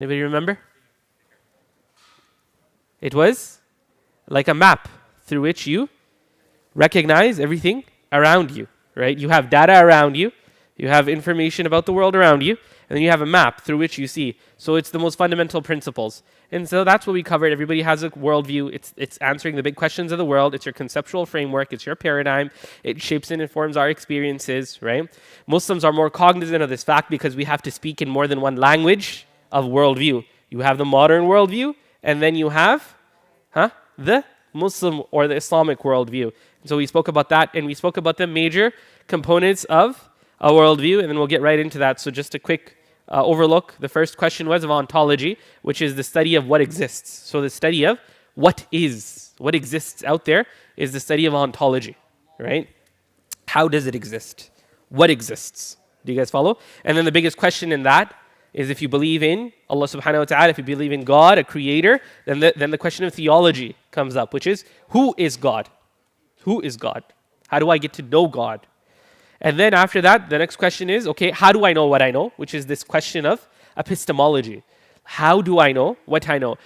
Anybody remember? It was like a map through which you recognize everything around you, right? You have data around you, you have information about the world around you, and then you have a map through which you see. So it's the most fundamental principles. And so that's what we covered. Everybody has a worldview. It's answering the big questions of the world. It's your conceptual framework. It's your paradigm. It shapes and informs our experiences, right? Muslims are more cognizant of this fact because we have to speak in more than one language of worldview. You have the modern worldview, and then you have the Muslim or the Islamic worldview. So we spoke about that, and we spoke about the major components of a worldview, and then we'll get right into that. So just a quick overlook. The first question was of ontology, which is the study of what exists. So the study of what exists out there is the study of ontology, right? How does it exist? What exists? Do you guys follow? And then the biggest question in that is if you believe in Allah subhanahu wa ta'ala, if you believe in God, a creator, then the question of theology comes up, which is, who is God? Who is God? How do I get to know God? And then after that, the next question is, okay, how do I know what I know? Which is this question of epistemology. How do I know what I know?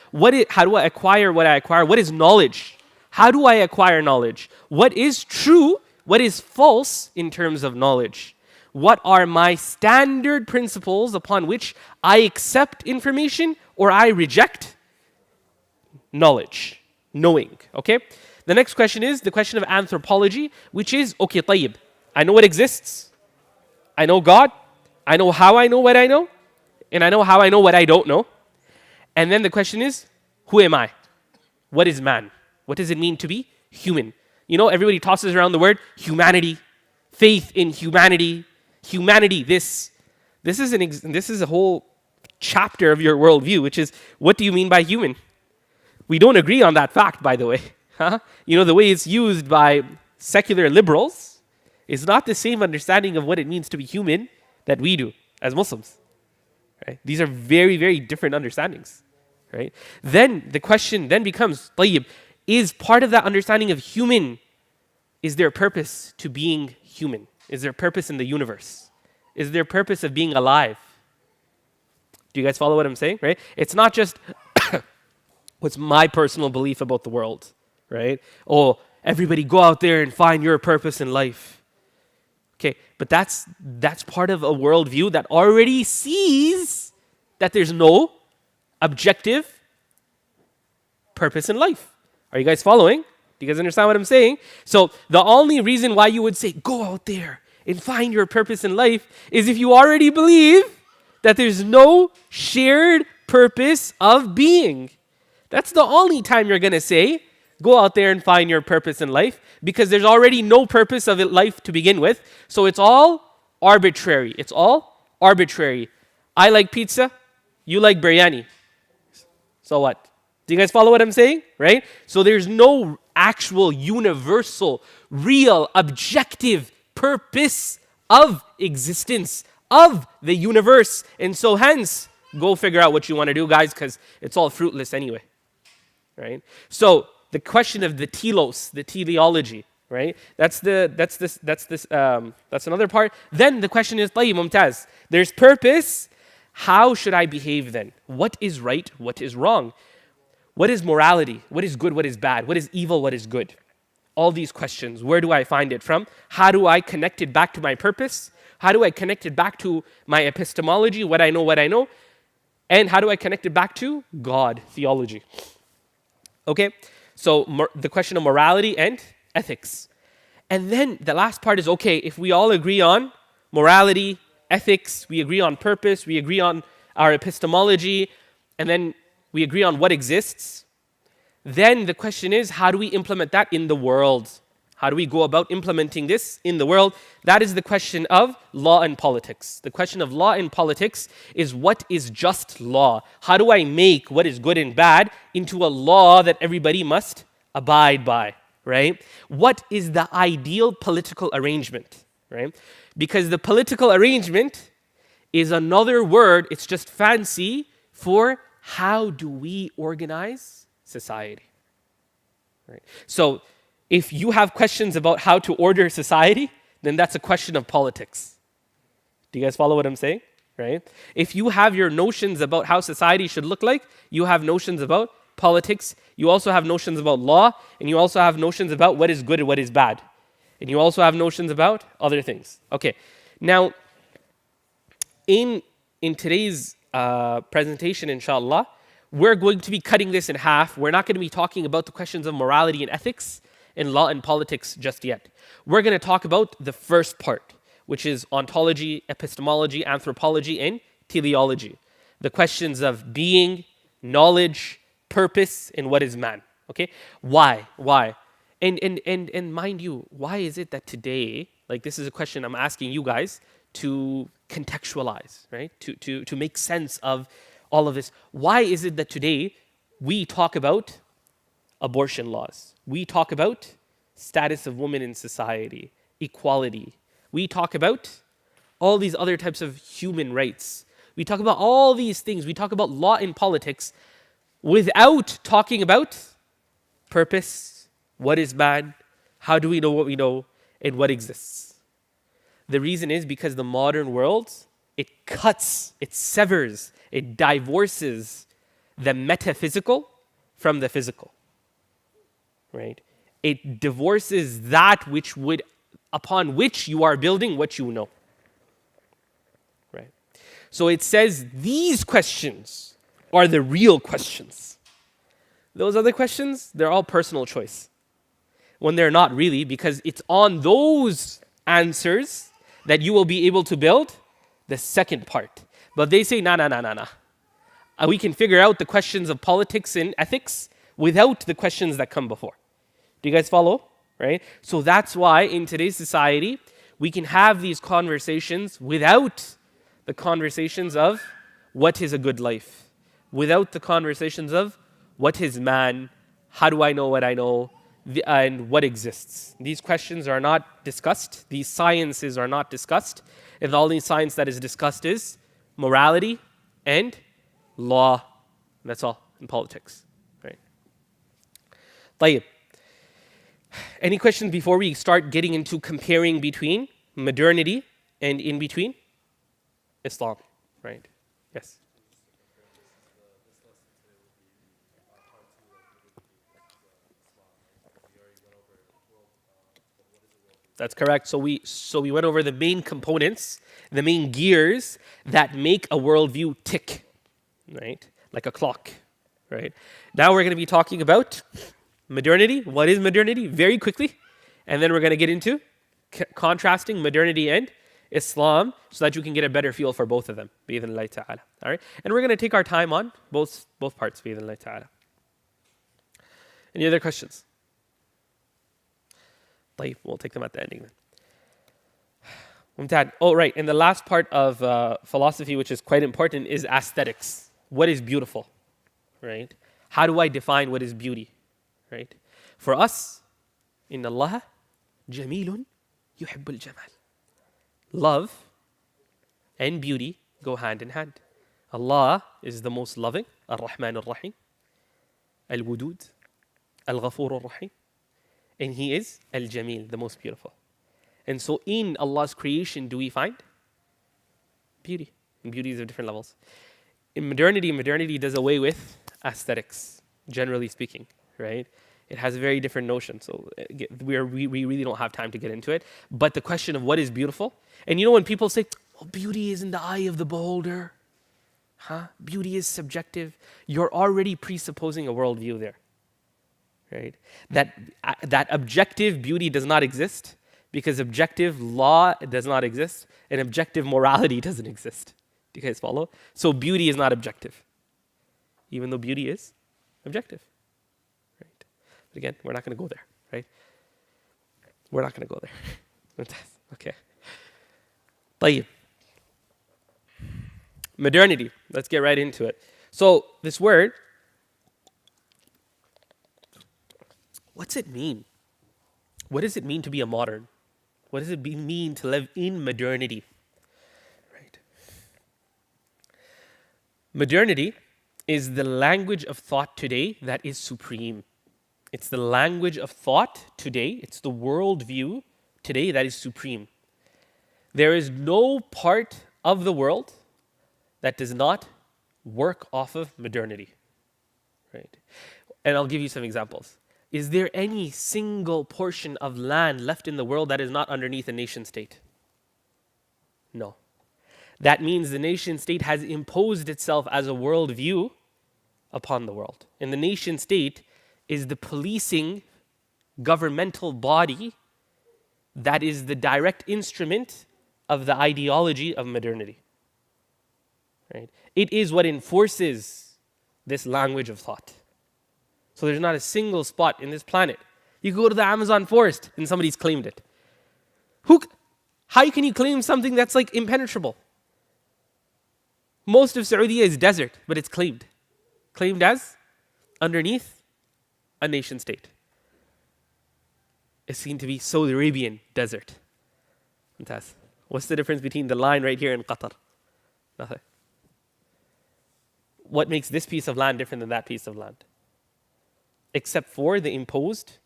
How do I acquire what I acquire? What is knowledge? How do I acquire knowledge? What is true? What is false in terms of knowledge? What are my standard principles upon which I accept information or I reject knowledge, knowing, okay? The next question is the question of anthropology, which is, okay, طيب, I know what exists, I know God, I know how I know what I know, and I know how I know what I don't know. And then the question is, who am I? What is man? What does it mean to be human? You know, everybody tosses around the word humanity, faith in humanity, this is a whole chapter of your worldview, which is, what do you mean by human? We don't agree on that fact, by the way. You know, the way it's used by secular liberals is not the same understanding of what it means to be human that we do as Muslims. Right? These are very, very different understandings. Right? Then the question then becomes, طيب, is part of that understanding of human, is there a purpose to being human? Is there a purpose in the universe? Is there a purpose of being alive? Do you guys follow what I'm saying? Right? It's not just what's my personal belief about the world, right? Oh, everybody go out there and find your purpose in life. Okay, but that's part of a worldview that already sees that there's no objective purpose in life. Are you guys following? Do you guys understand what I'm saying? So the only reason why you would say, go out there and find your purpose in life is if you already believe that there's no shared purpose of being. That's the only time you're going to say, go out there and find your purpose in life, because there's already no purpose of life to begin with. So it's all arbitrary. It's all arbitrary. I like pizza. You like biryani. So what? Do you guys follow what I'm saying? Right? So there's no actual, universal, real, objective purpose of existence, of the universe. And so hence, go figure out what you want to do, guys, because it's all fruitless anyway. Right? So the question of the telos, the teleology, right? That's another part. Then the question is, طيب ممتاز. There's purpose. How should I behave then? What is right? What is wrong? What is morality? What is good? What is bad? What is evil? What is good? All these questions, where do I find it from? How do I connect it back to my purpose? How do I connect it back to my epistemology, what I know? And how do I connect it back to God, theology? Okay, so the question of morality and ethics. And then the last part is, okay, if we all agree on morality, ethics, we agree on purpose, we agree on our epistemology, and then we agree on what exists, then the question is, how do we implement that in the world? How do we go about implementing this in the world? That is the question of law and politics. The question of law and politics is, what is just law? How do I make what is good and bad into a law that everybody must abide by, right? What is the ideal political arrangement, right? Because the political arrangement is another word, it's just fancy for how do we organize society, right? So if you have questions about how to order society, then that's a question of politics. Do you guys follow what I'm saying? right? If you have your notions about how society should look like, you have notions about politics, you also have notions about law, and you also have notions about what is good and what is bad. And you also have notions about other things. Okay, now, in today's presentation, inshallah, we're going to be cutting this in half. We're not going to be talking about the questions of morality and ethics in law and politics just yet. We're going to talk about the first part, which is ontology, epistemology, anthropology, and teleology. The questions of being, knowledge, purpose, and what is man. Okay? Why? Why? And mind you, why is it that today, like this is a question I'm asking you guys to contextualize, right? To make sense of all of this. Why is it that today we talk about abortion laws? We talk about status of women in society, equality. We talk about all these other types of human rights. We talk about all these things. We talk about law and politics without talking about purpose, what is man, how do we know what we know, and what exists. The reason is because the modern world, it cuts, it severs, it divorces the metaphysical from the physical, right? It divorces that which would, upon which you are building what you know, right? So it says these questions are the real questions. Those other questions, they're all personal choice. When they're not really, because it's on those answers that you will be able to build the second part. But they say, nah. We can figure out the questions of politics and ethics without the questions that come before. Do you guys follow? Right? So that's why in today's society, we can have these conversations without the conversations of what is a good life, without the conversations of what is man, how do I know what I know, and what exists. These questions are not discussed. These sciences are not discussed. And the only science that is discussed is morality and law. That's all in politics. Right? طيب. Any questions before we start getting into comparing between modernity and in between Islam? Right? Yes. That's correct. So we went over the main components, the main gears that make a worldview tick, right? Like a clock, right? Now we're going to be talking about modernity. What is modernity? Very quickly. And then we're going to get into contrasting modernity and Islam so that you can get a better feel for both of them. Bi-idhnillahi ta'ala. All right? And we're going to take our time on both parts. Bi-idhnillahi ta'ala. Any other questions? We'll take them at the ending then. Oh, right. And the last part of philosophy, which is quite important, is aesthetics. What is beautiful? Right? How do I define what is beauty? Right? For us, inna Allah jamilun yuhibbul jamal. Love and beauty go hand in hand. Allah is the most loving, Ar-Rahman Ar-Rahim, Al-Wudud, Al-Ghafur Ar-Rahim. And He is Al-Jamil, the most beautiful. And so in Allah's creation, do we find beauty? And beauty is of different levels. In modernity does away with aesthetics, generally speaking, right? It has a very different notion. So we really don't have time to get into it. But the question of what is beautiful, and you know when people say, oh, beauty is in the eye of the beholder, beauty is subjective, you're already presupposing a worldview there. Right? That objective beauty does not exist because objective law does not exist and objective morality doesn't exist. Do you guys follow? So beauty is not objective, even though beauty is objective. Right? But again, we're not going to go there. Right? We're not going to go there. Okay. طيب. Modernity. Let's get right into it. So this word, what's it mean? What does it mean to be a modern? What does it mean to live in modernity? Right. Modernity is the language of thought today that is supreme. It's the language of thought today. It's the worldview today that is supreme. There is no part of the world that does not work off of modernity, right? And I'll give you some examples. Is there any single portion of land left in the world that is not underneath a nation state? No. That means the nation state has imposed itself as a worldview upon the world. And the nation state is the policing governmental body that is the direct instrument of the ideology of modernity. Right? It is what enforces this language of thought. So there's not a single spot in this planet. You go to the Amazon forest and somebody's claimed it. How can you claim something that's like impenetrable? Most of Saudi is desert, but it's claimed. Claimed as underneath a nation state. It's seen to be Saudi Arabian desert. What's the difference between the line right here and Qatar? Nothing. What makes this piece of land different than that piece of land? Except for the imposed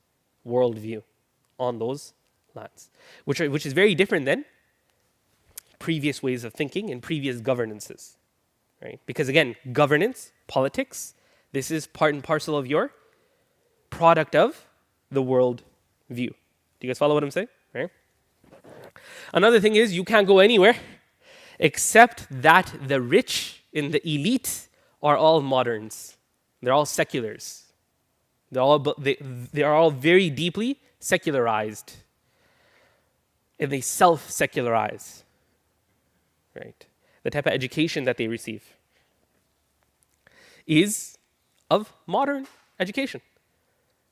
worldview on those lands, which is very different than previous ways of thinking and previous governances, right? Because again, governance, politics, this is part and parcel of your product of the world view. Do you guys follow what I'm saying? Right? Another thing is you can't go anywhere except that the rich and the elite are all moderns. They're all seculars. They are all very deeply secularized. And they self-secularize. Right? The type of education that they receive is of modern education.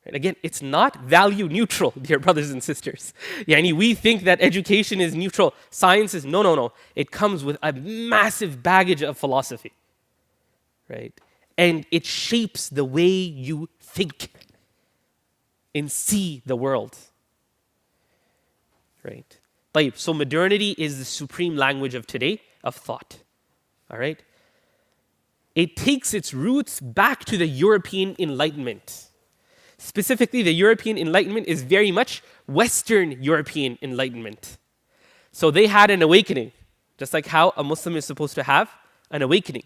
Right? Again, it's not value neutral, dear brothers and sisters. We think that education is neutral. Science is, no. It comes with a massive baggage of philosophy. Right? And it shapes the way you think and see the world. Right? So modernity is the supreme language of today, of thought. All right? It takes its roots back to the European Enlightenment. Specifically, the European Enlightenment is very much Western European Enlightenment. So they had an awakening, just like how a Muslim is supposed to have an awakening.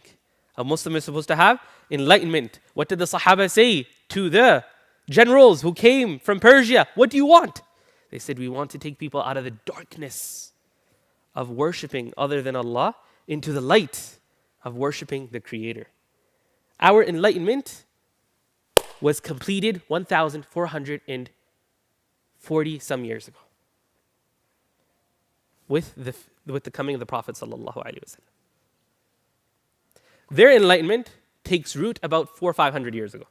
A Muslim is supposed to have enlightenment. What did the Sahaba say to the generals who came from Persia? What do you want? They said, we want to take people out of the darkness of worshipping other than Allah into the light of worshipping the Creator. Our enlightenment was completed 1,440 some years ago with the coming of the Prophet sallallahu alaihi wasallam. Their enlightenment takes root about 400 or 500 years ago.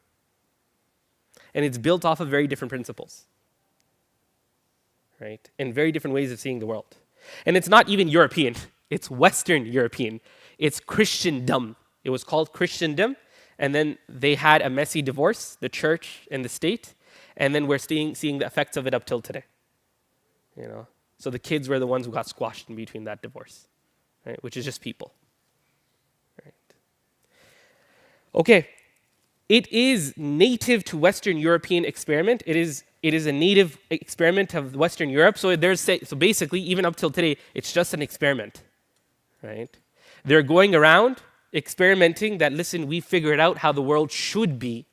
And it's built off of very different principles. Right? And very different ways of seeing the world. And it's not even European. It's Western European. It's Christendom. It was called Christendom. And then they had a messy divorce, the church and the state. And then we're seeing the effects of it up till today. So the kids were the ones who got squashed in between that divorce. Right? Which is just people. Right? Okay. It is native to Western European experiment. It is a native experiment of Western Europe. So basically, even up till today, it's just an experiment. Right? They're going around experimenting that, listen, we figured out how the world should be.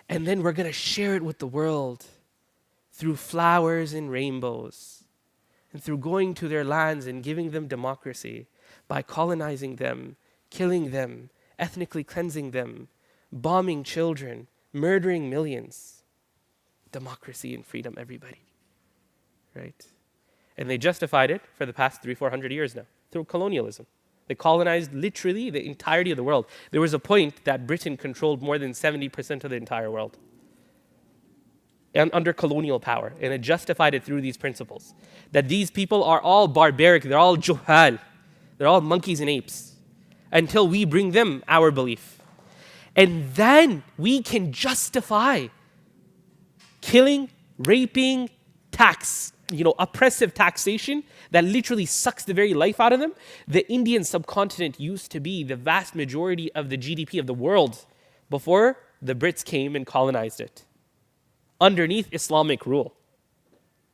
And then we're going to share it with the world through flowers and rainbows. And through going to their lands and giving them democracy by colonizing them, killing them, ethnically cleansing them, bombing children, murdering millions. Democracy and freedom, everybody. Right? And they justified it for the past 300-400 years now through colonialism. They colonized literally the entirety of the world. There was a point that Britain controlled more than 70% of the entire world. And under colonial power. And it justified it through these principles. That these people are all barbaric. They're all juhal. They're all monkeys and apes. Until we bring them our belief. And then we can justify killing, raping, oppressive taxation that literally sucks the very life out of them. The Indian subcontinent used to be the vast majority of the GDP of the world before the Brits came and colonized it. Underneath Islamic rule,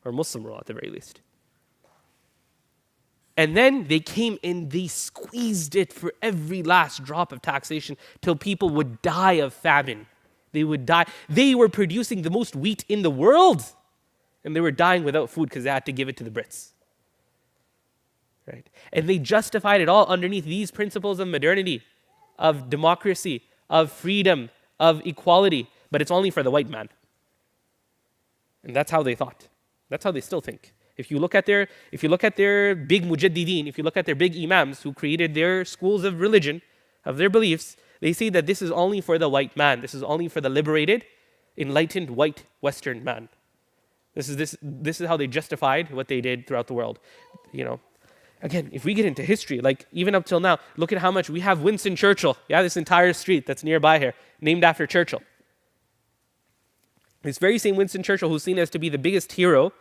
or Muslim rule at the very least. And then they came and they squeezed it for every last drop of taxation till people would die of famine. They would die. They were producing the most wheat in the world, and they were dying without food because they had to give it to the Brits. Right? And they justified it all underneath these principles of modernity, of democracy, of freedom, of equality. But it's only for the white man. And that's how they thought. That's how they still think. If you look at their big mujaddideen, if you look at their big imams who created their schools of religion, of their beliefs, they say that this is only for the white man. This is only for the liberated, enlightened white Western man. This is how they justified what they did throughout the world. You know, again, if we get into history, like even up till now, look at how much we have Winston Churchill. Yeah, this entire street that's nearby here, named after Churchill. This very same Winston Churchill, who's seen as to be the biggest hero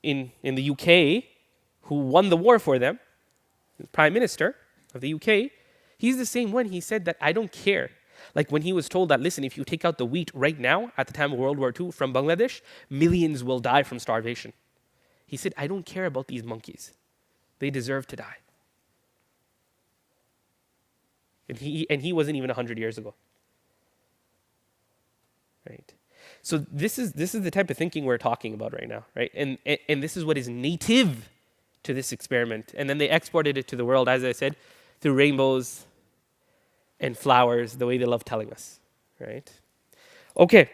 in the UK, who won the war for them, the Prime Minister of the UK, he's the same one. He said that I don't care. Like when he was told that, listen, if you take out the wheat right now, at the time of World War II from Bangladesh, millions will die from starvation. He said, I don't care about these monkeys. They deserve to die. And he wasn't even 100 years ago. Right? So this is the type of thinking we're talking about right now, right? And this is what is native to this experiment. And then they exported it to the world, as I said, through rainbows and flowers, the way they love telling us, right? Okay.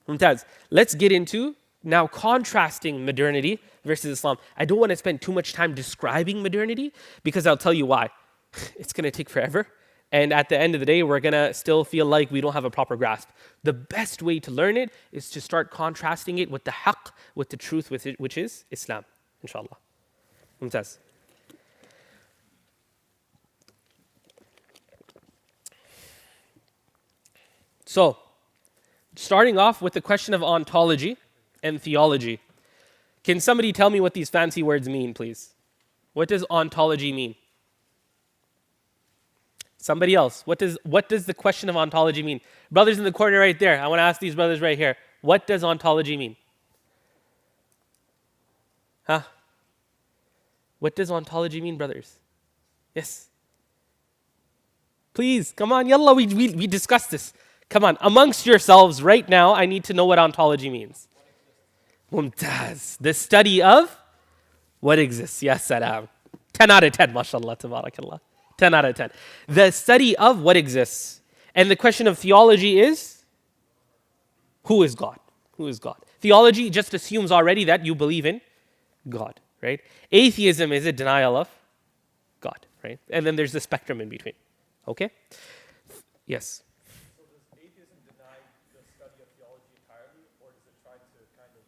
Mumtaz, let's get into now contrasting modernity versus Islam. I don't want to spend too much time describing modernity because I'll tell you why. It's going to take forever. And at the end of the day, we're going to still feel like we don't have a proper grasp. The best way to learn it is to start contrasting it with the haqq, with the truth, which is Islam, inshallah. Mumtaz. So, starting off with the question of ontology and theology. Can somebody tell me what these fancy words mean, please? What does ontology mean? Somebody else. What does the question of ontology mean? Brothers in the corner right there. I want to ask these brothers right here. What does ontology mean? Huh? What does ontology mean, brothers? Yes. Please, come on, yalla, we discussed this. Come on, amongst yourselves right now, I need to know what ontology means. Mumtaz. The study of what exists. Yes, salam. 10 out of 10, mashallah, tabarakallah. 10 out of 10. The study of what exists. And the question of theology is, who is God? Who is God? Theology just assumes already that you believe in God, right? Atheism is a denial of God, right? And then there's the spectrum in between, okay? Yes? So does atheism deny the study of theology entirely, or does it try to kind of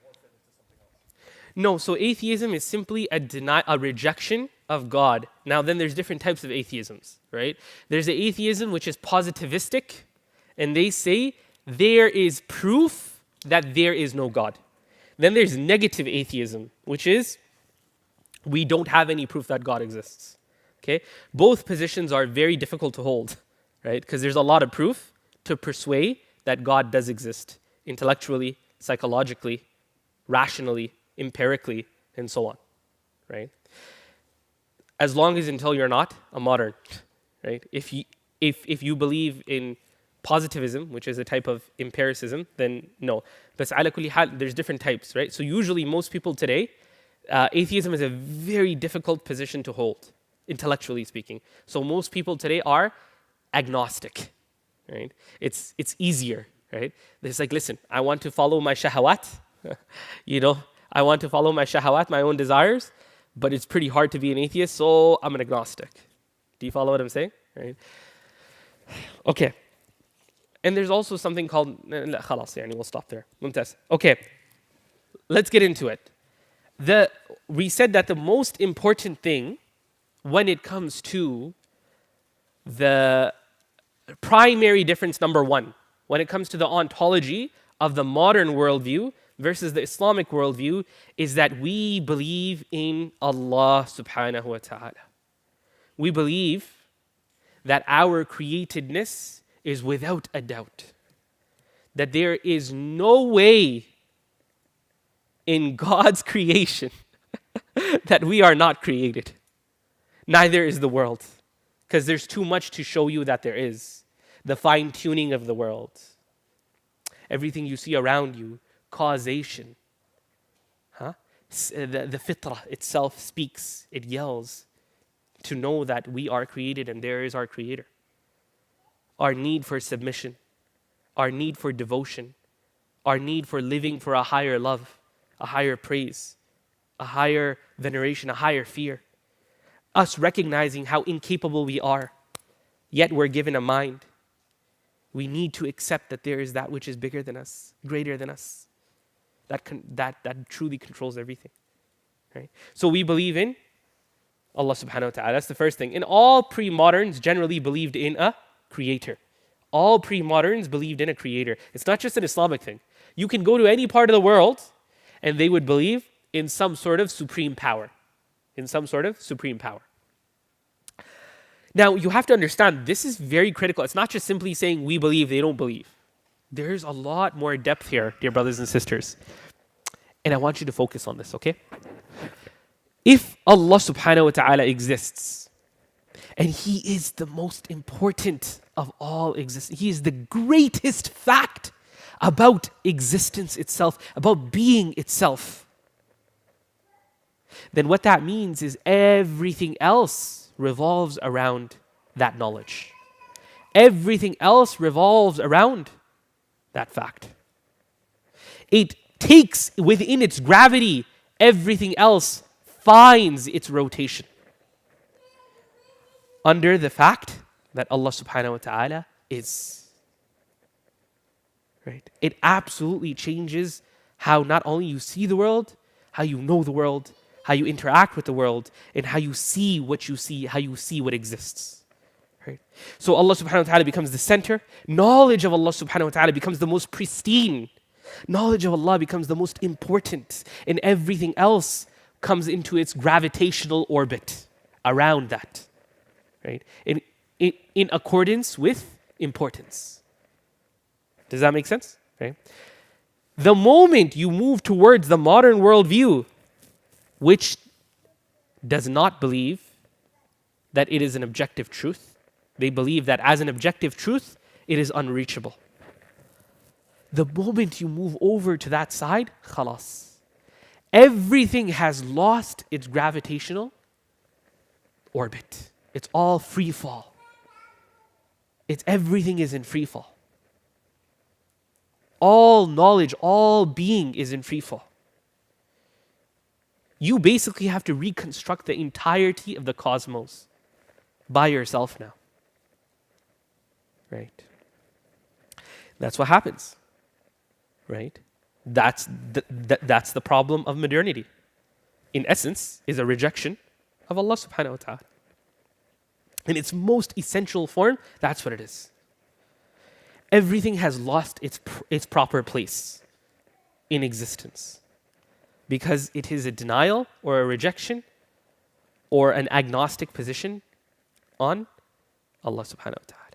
morph it into something else? No, so atheism is simply a rejection of God. Now then there's different types of atheisms, right? There's the atheism which is positivistic, and they say there is proof that there is no God. Then there's negative atheism, which is we don't have any proof that God exists. Okay? Both positions are very difficult to hold, right? Because there's a lot of proof to persuade that God does exist intellectually, psychologically, rationally, empirically, and so on, right? As long as until you're not a modern, right? If you believe in positivism, which is a type of empiricism, then no. But ala kulli hal, there's different types, right? So usually most people today, atheism is a very difficult position to hold, intellectually speaking. So most people today are agnostic, right? It's easier, right? It's like, listen, I want to follow my shahawat, I want to follow my shahawat, my own desires, but it's pretty hard to be an atheist, so I'm an agnostic. Do you follow what I'm saying? Right? Okay. And there's also something called, we'll stop there. Mumtaz. Okay. Let's get into it. We said that the most important thing when it comes to the primary difference number one, when it comes to the ontology of the modern worldview versus the Islamic worldview, is that we believe in Allah subhanahu wa ta'ala. We believe that our createdness is without a doubt. That there is no way in God's creation that we are not created. Neither is the world, because there's too much to show you that there is. The fine tuning of the world, everything you see around you, causation. The fitrah itself speaks, it yells to know that we are created and there is our creator. Our need for submission, our need for devotion, our need for living for a higher love, a higher praise, a higher veneration, a higher fear. Us recognizing how incapable we are, yet we're given a mind. We need to accept that there is that which is bigger than us, greater than us, that truly controls everything. Right? So we believe in Allah subhanahu wa ta'ala. That's the first thing. And all pre-moderns generally believed in a creator. All pre-moderns believed in a creator. It's not just an Islamic thing. You can go to any part of the world and they would believe in some sort of supreme power. In some sort of supreme power. Now, you have to understand, this is very critical. It's not just simply saying we believe, they don't believe. There's a lot more depth here, dear brothers and sisters. And I want you to focus on this, okay? If Allah subhanahu wa ta'ala exists, and He is the most important of all existence, He is the greatest fact about existence itself, about being itself, then what that means is everything else revolves around that knowledge. Everything else revolves around that fact. It takes within its gravity, everything else finds its rotation under the fact that Allah subhanahu wa ta'ala is. Right? It absolutely changes how not only you see the world, how you know the world, how you interact with the world, and how you see what you see, how you see what exists. Right? So Allah subhanahu wa ta'ala becomes the center. Knowledge of Allah subhanahu wa ta'ala becomes the most pristine. Knowledge of Allah becomes the most important. And everything else comes into its gravitational orbit around that. Right? In accordance with importance. Does that make sense? Right? The moment you move towards the modern worldview, which does not believe that it is an objective truth, they believe that as an objective truth, it is unreachable. The moment you move over to that side, khalas. Everything has lost its gravitational orbit. It's all free fall. Everything is in free fall. All knowledge, all being is in free fall. You basically have to reconstruct the entirety of the cosmos by yourself now. Right? That's what happens. Right? That's the problem of modernity. In essence, is a rejection of Allah subhanahu wa ta'ala. In its most essential form, that's what it is. Everything has lost its proper place in existence because it is a denial or a rejection or an agnostic position on Allah subhanahu wa ta'ala.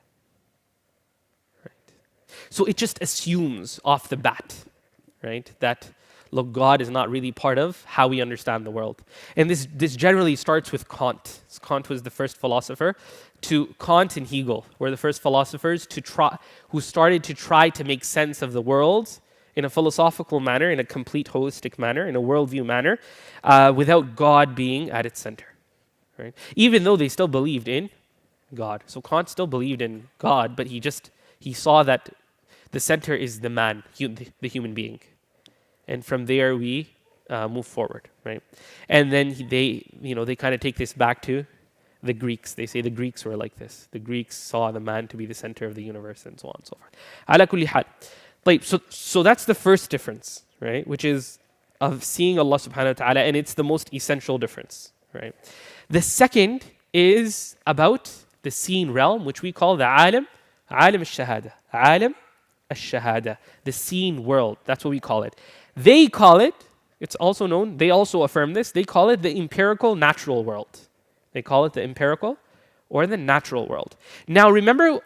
Right? So it just assumes off the bat, right, that look, God is not really part of how we understand the world. And this generally starts with Kant. Kant was the first philosopher. Kant and Hegel were the first philosophers who started to try to make sense of the world in a philosophical manner, in a complete holistic manner, in a worldview manner, without God being at its center. Right? Even though they still believed in God. So Kant still believed in God, but he saw that the center is the man, the human being. And from there we move forward, right? And then they kind of take this back to the Greeks. They say the Greeks were like this. The Greeks saw the man to be the center of the universe and so on and so forth. Ala kulli hal. So that's the first difference, right? Which is of seeing Allah subhanahu wa ta'ala, and it's the most essential difference, right? The second is about the seen realm, which we call the alim al-shahada. Alim al-shahada. The seen world. That's what we call it. They call it, it's also known, they also affirm this, they call it the empirical natural world. They call it the empirical or the natural world. Now remember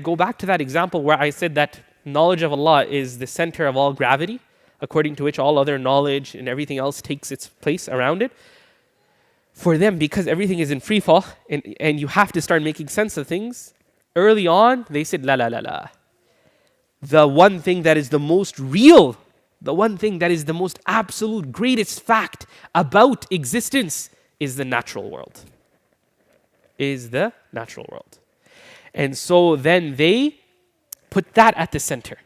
go back to that example where I said that knowledge of Allah is the center of all gravity, according to which all other knowledge and everything else takes its place around it. For them, because everything is in free fall and you have to start making sense of things, early on, they said, la, la, la, la. The one thing that is the most real, the one thing that is the most absolute greatest fact about existence is the natural world. Is the natural world. And so then they put that at the center.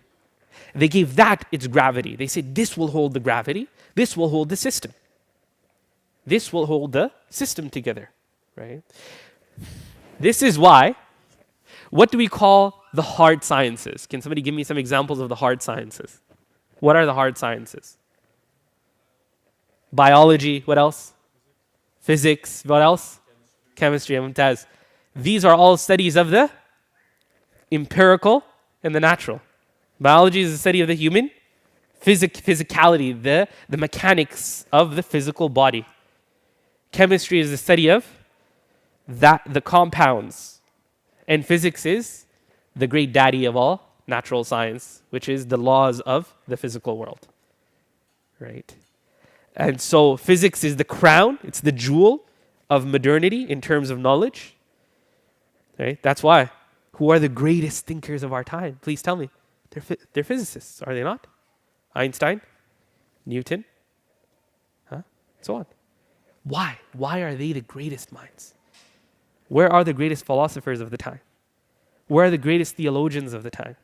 They gave that its gravity. They said, this will hold the gravity. This will hold the system. This will hold the system together, right? This is why, what do we call the hard sciences? Can somebody give me some examples of the hard sciences? What are the hard sciences? Biology, what else? Physics, what else? Chemistry, Mumtaz. These are all studies of the empirical and the natural. Biology is the study of the human physicality, the mechanics of the physical body. Chemistry is the study of the compounds. And physics is the great daddy of all natural science, which is the laws of the physical world. Right? And so physics is the crown, it's the jewel of modernity in terms of knowledge. Right? That's why. Who are the greatest thinkers of our time? Please tell me. They're physicists, are they not? Einstein? Newton? So on. Why? Why are they the greatest minds? Where are the greatest philosophers of the time? Where are the greatest theologians of the time?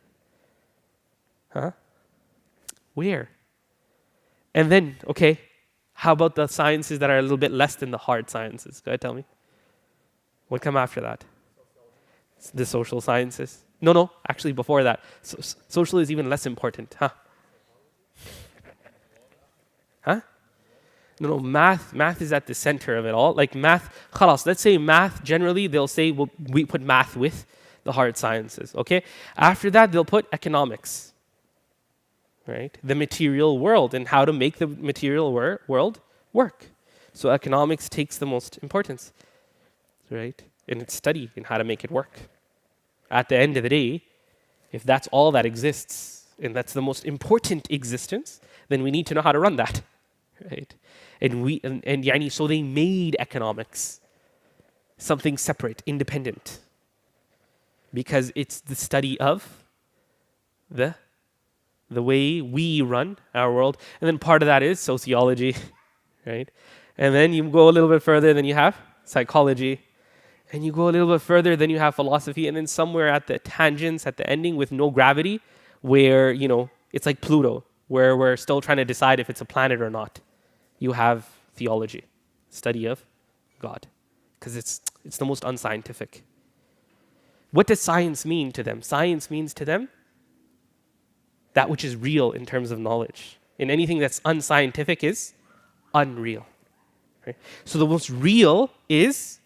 Where? And then, okay, how about the sciences that are a little bit less than the hard sciences? Go ahead, tell me. What come after that? The social sciences. No, actually before that. Social is even less important, No, math is at the center of it all. Like math, khalas, let's say math, generally they'll say, well, we put math with the hard sciences, okay? After that, they'll put economics, right? The material world and how to make the material world work. So economics takes the most importance, right? In its study in how to make it work. At the end of the day, if that's all that exists, and that's the most important existence, then we need to know how to run that, right? And so they made economics something separate, independent, because it's the study of the way we run our world. And then part of that is sociology, right? And then you go a little bit further, then you have psychology. And you go a little bit further, then you have philosophy. And then somewhere at the tangents, at the ending with no gravity, where, it's like Pluto, where we're still trying to decide if it's a planet or not. You have theology, study of God, because it's the most unscientific. What does science mean to them? Science means to them that which is real in terms of knowledge. And anything that's unscientific is unreal. Right? So the most real is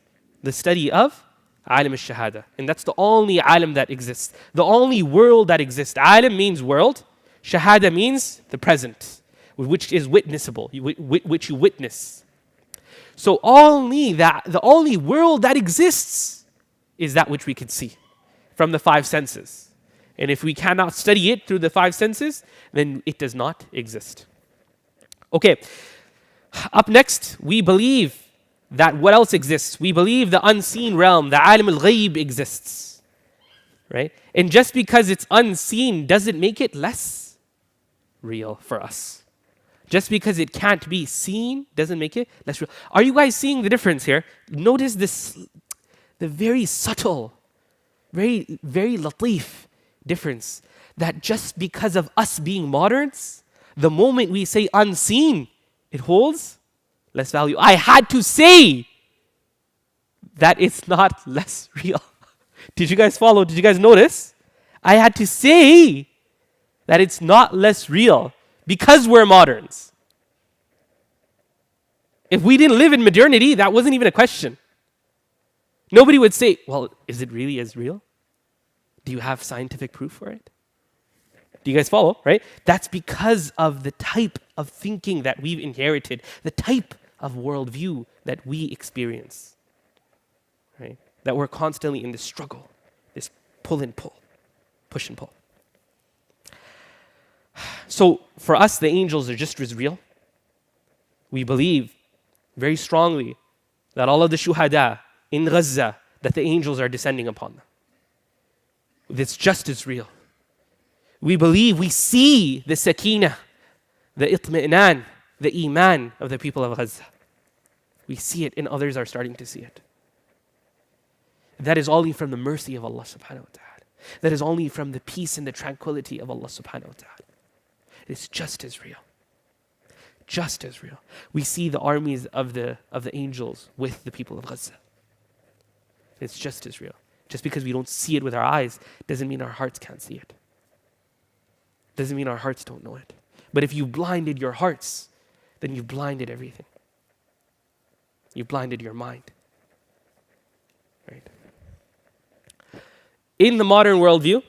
the study of alim al-shahada. And that's the only alim that exists. The only world that exists. Alim means world. Shahada means the present, which is witnessable, which you witness. So the only world that exists is that which we can see from the five senses. And if we cannot study it through the five senses, then it does not exist. Okay, up next, we believe that what else exists? We believe the unseen realm, the alim al-ghayb exists. Right? And just because it's unseen doesn't make it less real for us. Just because it can't be seen doesn't make it less real. Are you guys seeing the difference here? Notice the very subtle, very, very latif difference that just because of us being moderns, the moment we say unseen, it holds less value. I had to say that it's not less real. Did you guys follow? Did you guys notice? I had to say that it's not less real because we're moderns. If we didn't live in modernity, that wasn't even a question. Nobody would say, well, is it really as real? Do you have scientific proof for it? Do you guys follow, right? That's because of the type of thinking that we've inherited, the type of worldview that we experience, right? That we're constantly in this struggle, this pull and pull, push and pull. So for us, the angels are just as real. We believe very strongly that all of the shuhada in Gaza, that the angels are descending upon them. It's just as real. We believe, we see the sakina, the itmi'nan, the iman of the people of Gaza. We see it and others are starting to see it. That is only from the mercy of Allah subhanahu wa ta'ala. That is only from the peace and the tranquility of Allah subhanahu wa ta'ala. It is just as real. Just as real. We see the armies of the angels with the people of Gaza. It's just as real. Just because we don't see it with our eyes doesn't mean our hearts can't see it. Doesn't mean our hearts don't know it. But if you blinded your hearts, then you've blinded everything. You've blinded your mind. Right? In the modern worldview,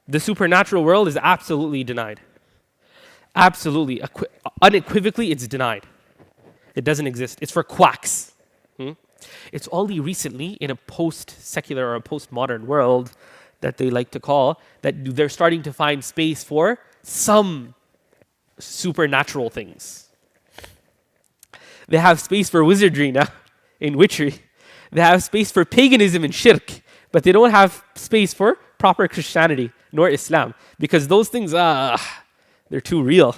the supernatural world is absolutely denied. Absolutely. Unequivocally, it's denied. It doesn't exist. It's for quacks. It's only recently in a post-secular or a post-modern world that they like to call, that they're starting to find space for some supernatural things. They have space for wizardry now, in witchery. They have space for paganism and shirk, but they don't have space for proper Christianity nor Islam, because those things, they're too real.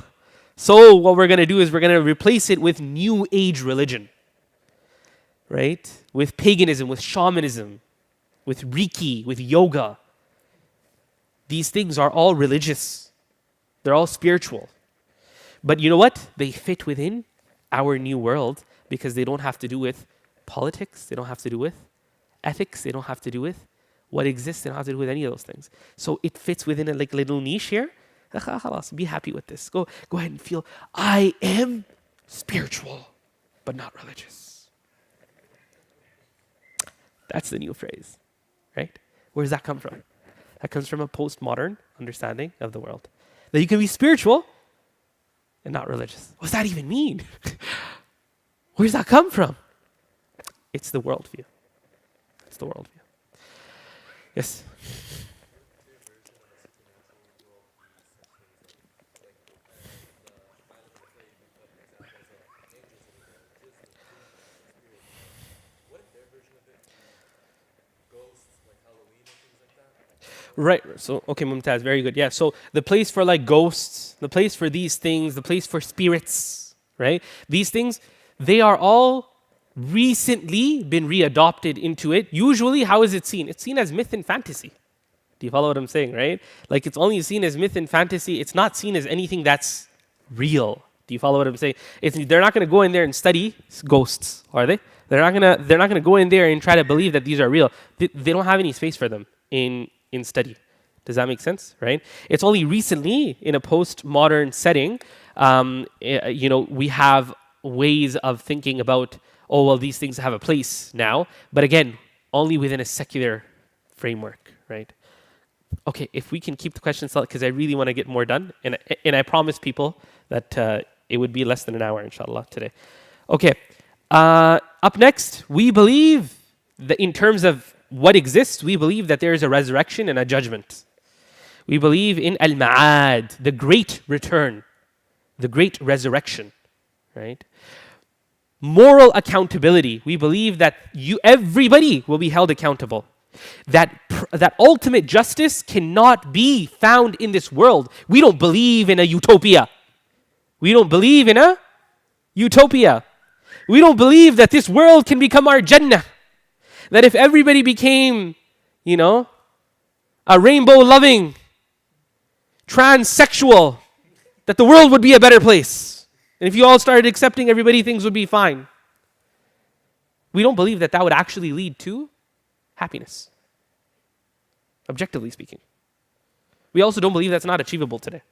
So what we're going to do is we're going to replace it with new age religion, right? With paganism, with shamanism, with Reiki, with yoga. These things are all religious. They're all spiritual. But you know what? They fit within our new world because they don't have to do with politics. They don't have to do with ethics. They don't have to do with what exists. They don't have to do with any of those things. So it fits within a little niche here. Be happy with this. Go ahead and feel, I am spiritual, but not religious. That's the new phrase, right? Where does that come from? That comes from a postmodern understanding of the world. That you can be spiritual and not religious. What does that even mean? Where does that come from? It's the worldview. It's the worldview. Yes? Right. So, okay, Mumtaz, very good. Yeah. So the place for like ghosts, the place for these things, the place for spirits, right? These things, they are all recently been readopted into it. Usually, how is it seen? It's seen as myth and fantasy. Do you follow what I'm saying, right? Like it's only seen as myth and fantasy. It's not seen as anything that's real. Do you follow what I'm saying? They're not going to go in there and study ghosts, are they? They're not gonna go in there and try to believe that these are real. They don't have any space for them in study. Does that make sense, right? It's only recently in a postmodern setting, we have ways of thinking about, oh, well, these things have a place now. But again, only within a secular framework, right? Okay, if we can keep the questions, because I really want to get more done. And I promise people that it would be less than an hour, inshallah, today. Okay, up next, we believe that in terms of what exists, we believe that there is a resurrection and a judgment. We believe in al-ma'ad, the great return, the great resurrection, right? Moral accountability. We believe that everybody will be held accountable. That ultimate justice cannot be found in this world. We don't believe in a utopia. We don't believe in a utopia. We don't believe that this world can become our Jannah. That if everybody became, a rainbow-loving, transsexual, that the world would be a better place. And if you all started accepting everybody, things would be fine. We don't believe that would actually lead to happiness, objectively speaking. We also don't believe that's not achievable today.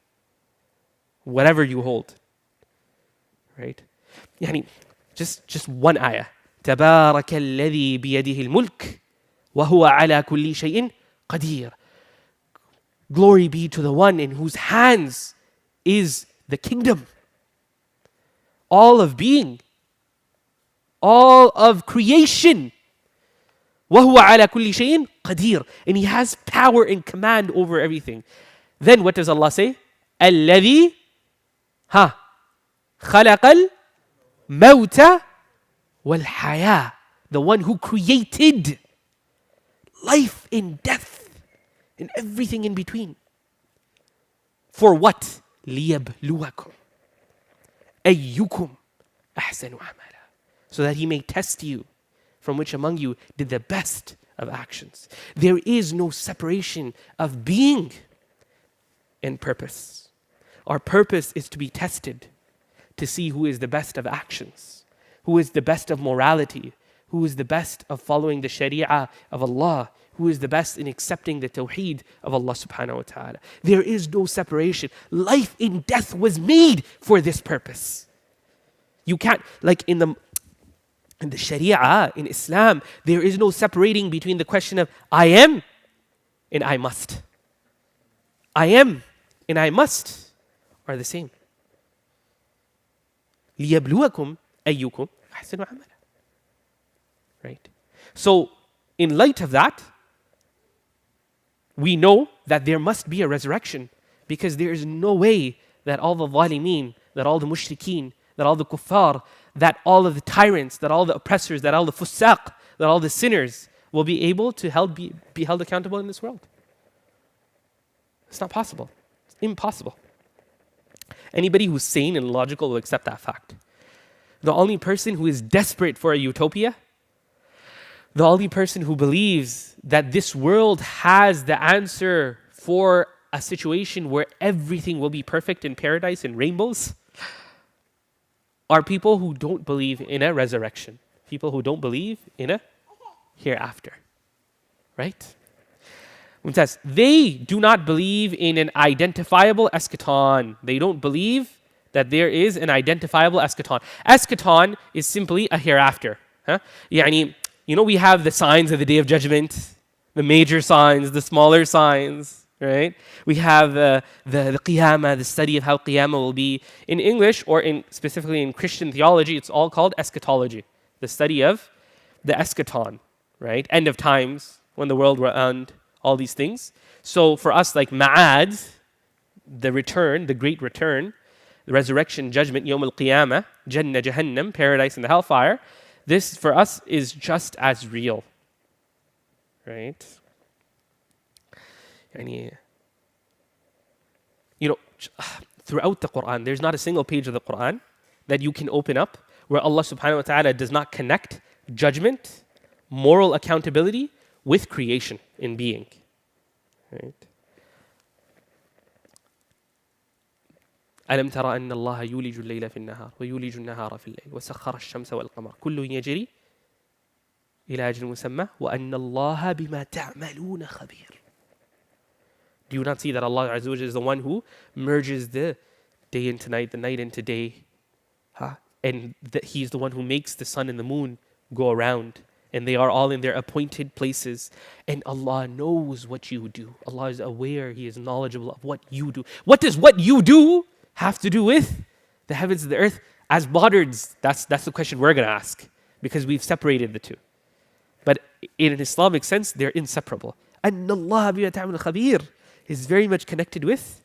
Whatever you hold, right? Just one ayah. تبارك الذي بيده الملك وهو على كل شيء قدير. Glory be to the one in whose hands is the kingdom. All of being, all of creation. وهو على كل شيء قدير. And he has power and command over everything. Then what does Allah say? الذي ها خلق الموت والحياة. The one who created life and death and everything in between. For what? لِيَبْلُوَكُمْ أَيُّكُمْ أَحْسَنُ عَمَلًا. So that he may test you from which among you did the best of actions. There is no separation of being and purpose. Our purpose is to be tested to see who is the best of actions, who is the best of morality, who is the best of following the sharia of Allah, who is the best in accepting the tawheed of Allah subhanahu wa ta'ala. There is no separation. Life and death was made for this purpose. You can't, like in the sharia, in Islam, there is no separating between the question of I am and I must. I am and I must are the same. لِيَبْلُوَكُمْ أَيُّكُمْ أَحْسَنُ عَمَلًا. Right? So, in light of that, we know that there must be a resurrection, because there is no way that all the zalimeen, that all the mushrikeen, that all the kuffar, that all of the tyrants, that all the oppressors, that all the fusaq, that all the sinners will be able to be held accountable in this world. It's not possible. It's impossible. Anybody who's sane and logical will accept that fact. The only person who is desperate for a utopia, the only person who believes that this world has the answer for a situation where everything will be perfect in paradise and rainbows, are people who don't believe in a resurrection, people who don't believe in a hereafter. Right? Mumtaz. They do not believe in an identifiable eschaton. They don't believe that there is an identifiable eschaton. Eschaton is simply a hereafter. يعني, you know, we have the signs of the Day of Judgment, the major signs, the smaller signs, right? We have the Qiyamah, the study of how Qiyamah will be. In English, or specifically in Christian theology, it's all called eschatology, the study of the eschaton, right? End of times, when the world will end, all these things. So for us, like Ma'ad, the return, the great return, the resurrection, judgment, Yawm al-Qiyamah, Jannah, Jahannam, paradise and the hellfire, this for us is just as real. Right? You know, throughout the Quran, there's not a single page of the Quran that you can open up where Allah subhanahu wa ta'ala does not connect judgment, moral accountability with creation in being. Right? ألم ترى أن الله يولج الليل في النهار ويولج النهار في الليل وسخر الشمس والقمر كل يجري إلى أجل مسمى وأن الله بما تعملون خبير. Do you not see that Allah Azza wa Jalla is the one who merges the day into night, the night into day? And that He's the one who makes the sun and the moon go around. And they are all in their appointed places. And Allah knows what you do. Allah is aware, He is knowledgeable of what you do. What does what you do have to do with the heavens and the earth? As moderns, that's the question we're going to ask, because we've separated the two. But in an Islamic sense, they're inseparable. أَنَّ اللَّهَ بِمَا تَعْمَلُونَ خَبِيرٌ is very much connected with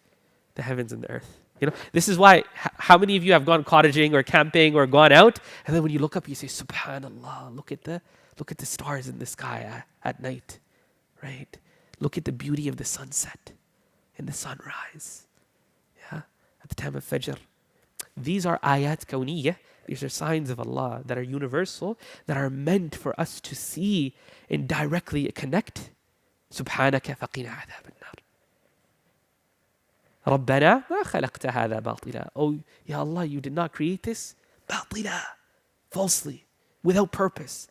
the heavens and the earth. You know, this is why, how many of you have gone cottaging or camping or gone out, and then when you look up, you say, Subhanallah, look at the stars in the sky at night, right? Look at the beauty of the sunset and the sunrise, yeah, at the time of Fajr. These are ayat kawniyah. These are signs of Allah that are universal, that are meant for us to see and directly connect. Subhanaka faqina adhab an-nar. رَبَّنَا مَا خَلَقْتَ هَذَا بَاطِلًا. Oh, Ya Allah, you did not create this باطلا, falsely, without purpose.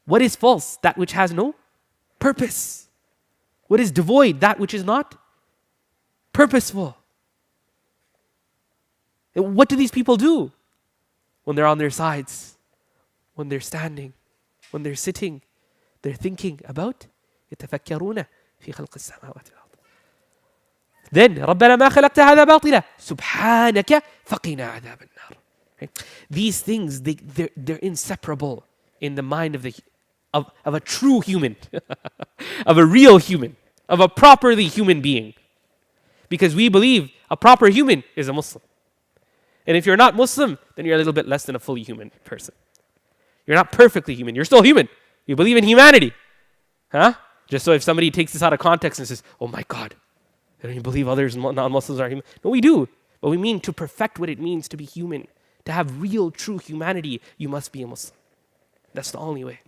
What is false? That which has no purpose. What is devoid? That which is not purposeful. And what do these people do when they're on their sides, when they're standing, when they're sitting? They're thinking about يتفكرون في خلق السماوات والأرض. Then ربنا ما خلقت هذا باطلا سبحانك فقنا عذاب النار. These things, they're inseparable in the mind of a true human, of a real human, of a properly human being. Because we believe a proper human is a Muslim. And if you're not Muslim, then you're a little bit less than a fully human person. You're not perfectly human. You're still human. You believe in humanity. Huh? Just so if somebody takes this out of context and says, oh my God, don't you believe others non-Muslims are human? No, we do. But we mean to perfect what it means to be human. To have real, true humanity, you must be a Muslim. That's the only way.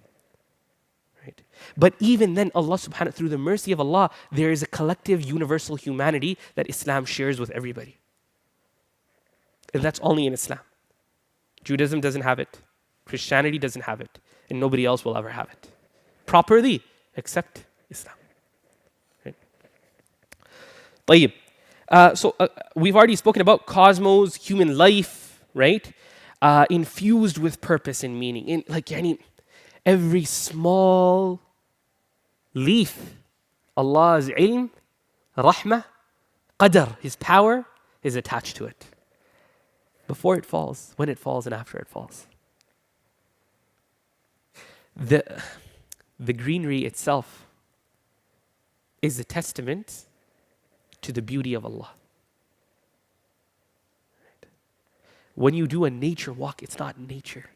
Right? But even then, Allah subhanahu, through the mercy of Allah, there is a collective universal humanity that Islam shares with everybody. And that's only in Islam. Judaism doesn't have it. Christianity doesn't have it. And nobody else will ever have it. Properly, except Islam. Right? طيب. So we've already spoken about cosmos, human life, right? Infused with purpose and meaning. In like every small leaf, Allah's ilm, rahmah, qadr, His power is attached to it. Before it falls, when it falls, and after it falls. The greenery itself is a testament to the beauty of Allah. Right? When you do a nature walk, it's not nature.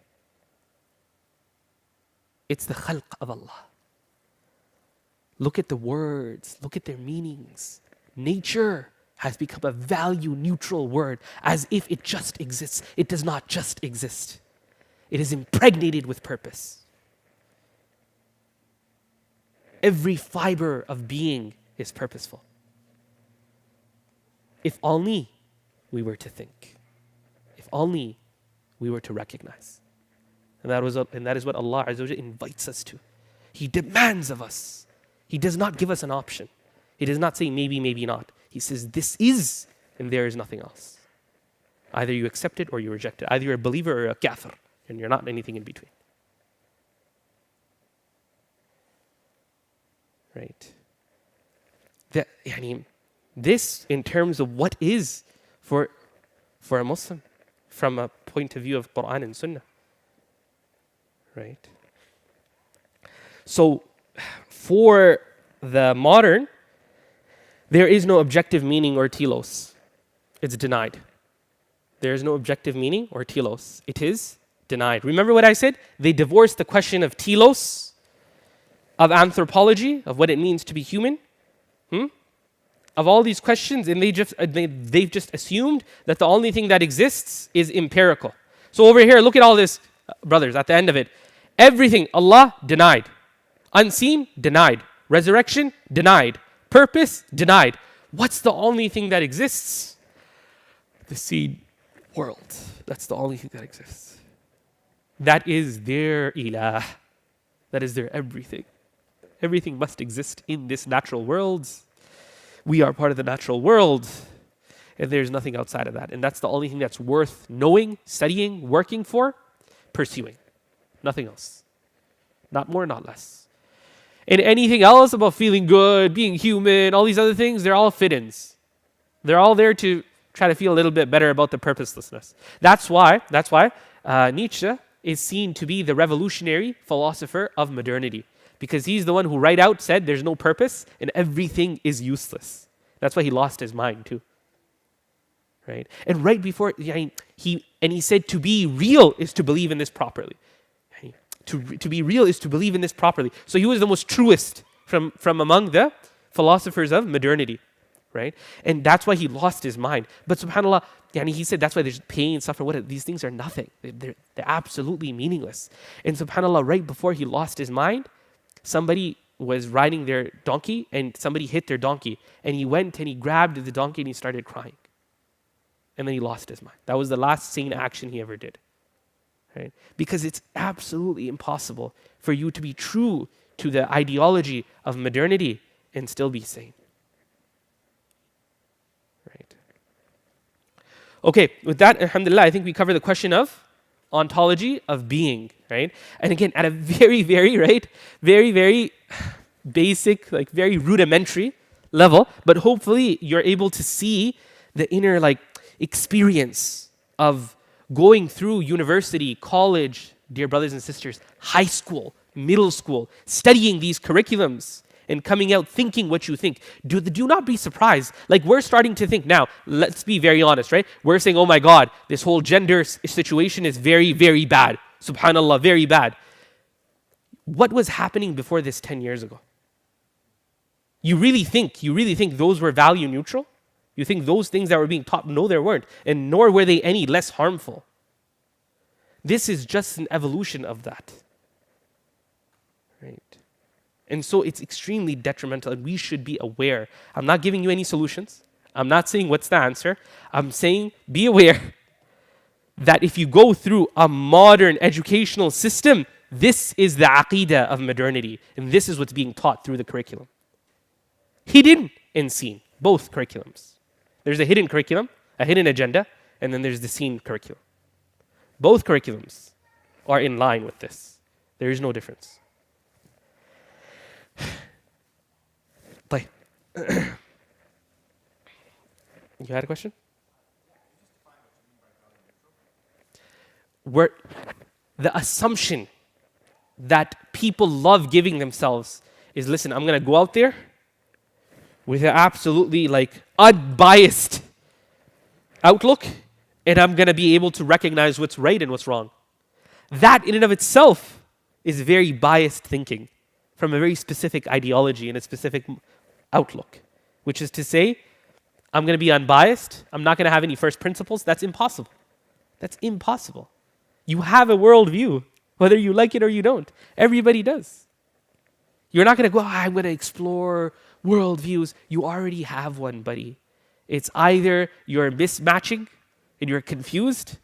It's the khalq of Allah. Look at the words, look at their meanings. Nature has become a value-neutral word as if it just exists. It does not just exist. It is impregnated with purpose. Every fiber of being is purposeful. If only we were to think. If only we were to recognize. And that is what Allah Azza wa Jalla invites us to. He demands of us. He does not give us an option. He does not say maybe, maybe not. He says this is, and there is nothing else. Either you accept it or you reject it. Either you're a believer or a kafir, and you're not anything in between. Right? This, in terms of what is for a Muslim, from a point of view of Quran and Sunnah. Right? So, for the modern, there is no objective meaning or telos. It's denied. There is no objective meaning or telos. It is denied. Remember what I said? They divorced the question of telos, of anthropology, of what it means to be human, of all these questions, and they've just assumed that the only thing that exists is empirical. So over here, look at all this, brothers, at the end of it. Everything, Allah denied. Unseen, denied. Resurrection, denied. Purpose, denied. What's the only thing that exists? The seed world. That's the only thing that exists. That is their ilah. That is their everything. Everything must exist in this natural world. We are part of the natural world. And there's nothing outside of that. And that's the only thing that's worth knowing, studying, working for, pursuing. Nothing else. Not more, not less. And anything else about feeling good, being human, all these other things, they're all fit-ins. They're all there to try to feel a little bit better about the purposelessness. That's why Nietzsche is seen to be the revolutionary philosopher of modernity. Because he's the one who right out said there's no purpose and everything is useless. That's why he lost his mind too. Right? And right before, he said to be real is to believe in this properly. To be real is to believe in this properly. So he was the most truest from among the philosophers of modernity. Right? And that's why he lost his mind. But subhanAllah, he said that's why there's pain, suffering, these things are nothing. They're absolutely meaningless. And subhanAllah, right before he lost his mind, somebody was riding their donkey and somebody hit their donkey. And he went and he grabbed the donkey and he started crying. And then he lost his mind. That was the last sane action he ever did. Right? Because it's absolutely impossible for you to be true to the ideology of modernity and still be sane. Right? Okay, with that, alhamdulillah, I think we covered the question of ontology of being, right? And again, at a very, very basic, like very rudimentary level, but hopefully you're able to see the inner experience of going through university, college, dear brothers and sisters, high school, middle school, studying these curriculums and coming out thinking what you think. Do not be surprised. Like we're starting to think now, let's be very honest, right? We're saying, oh my God, this whole gender situation is very, very bad. Subhanallah, very bad. What was happening before this 10 years ago? You really think those were value neutral? You think those things that were being taught? No, there weren't. And nor were they any less harmful. This is just an evolution of that. Right? And so it's extremely detrimental, and we should be aware. I'm not giving you any solutions. I'm not saying what's the answer. I'm saying be aware that if you go through a modern educational system, this is the aqeedah of modernity, and this is what's being taught through the curriculum. Hidden and seen, both curriculums. There's a hidden curriculum, a hidden agenda, and then there's the seen curriculum. Both curriculums are in line with this. There is no difference. طيب. You had a question? The assumption that people love giving themselves is, listen, I'm going to go out there with an absolutely unbiased outlook, and I'm going to be able to recognize what's right and what's wrong. That in and of itself is very biased thinking from a very specific ideology and a specific outlook, which is to say, I'm going to be unbiased, I'm not going to have any first principles. That's impossible. That's impossible. You have a worldview, whether you like it or you don't. Everybody does. You're not going to go, I'm going to explore worldviews. You already have one, buddy. It's either you're mismatching and you're confused,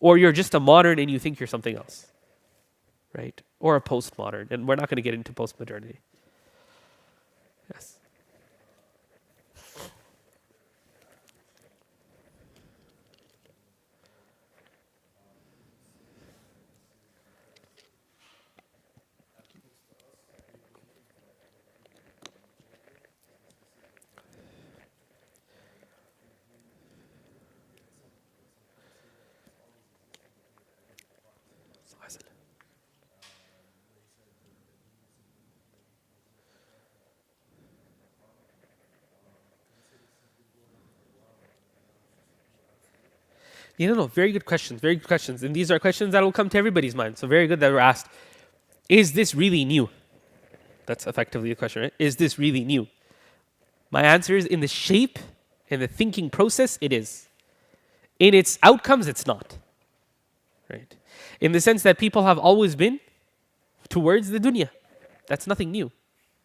or you're just a modern and you think you're something else, right? Or a postmodern, and we're not going to get into postmodernity. Yes. No, very good questions, very good questions. And these are questions that will come to everybody's mind. So very good that were asked. Is this really new? That's effectively the question, right? Is this really new? My answer is, in the shape and the thinking process, it is. In its outcomes, it's not. Right? In the sense that people have always been towards the dunya. That's nothing new.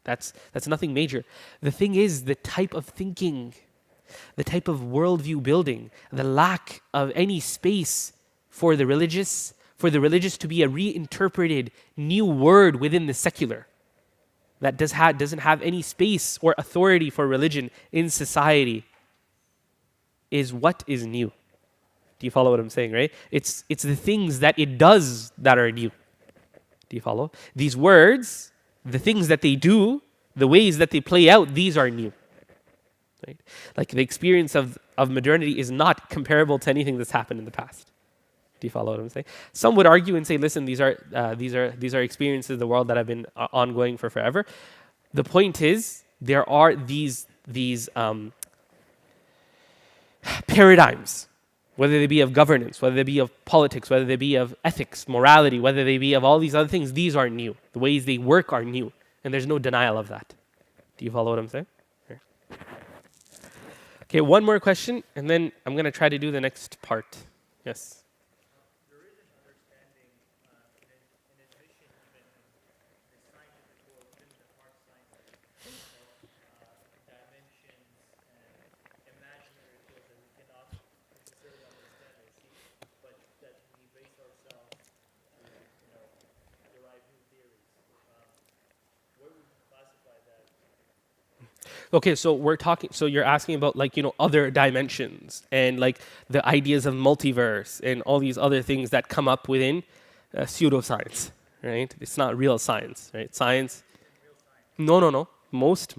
That's nothing major. The thing is the type of thinking, the type of worldview building, the lack of any space for the religious to be a reinterpreted new word within the secular that doesn't have any space or authority for religion in society is what is new. Do you follow what I'm saying, right? It's the things that it does that are new. Do you follow? These words, the things that they do, the ways that they play out, these are new. Right? Like the experience of modernity is not comparable to anything that's happened in the past. Do you follow what I'm saying? Some would argue and say, listen, these are experiences of the world that have been ongoing for forever. The point is, there are these paradigms, whether they be of governance, whether they be of politics, whether they be of ethics, morality, whether they be of all these other things, these are new. The ways they work are new, and there's no denial of that. Do you follow what I'm saying? Here. Okay, one more question, and then I'm going to try to do the next part. Yes? There is an understanding, an admission even in the scientific world, even in the hard sciences, dimensions and imaginary fields that we cannot necessarily understand or see, but that we base ourselves to, derive new theories. Where would you classify that? Okay, so you're asking about other dimensions and the ideas of multiverse and all these other things that come up within pseudoscience, right? It's not real science, right? Science. No. Most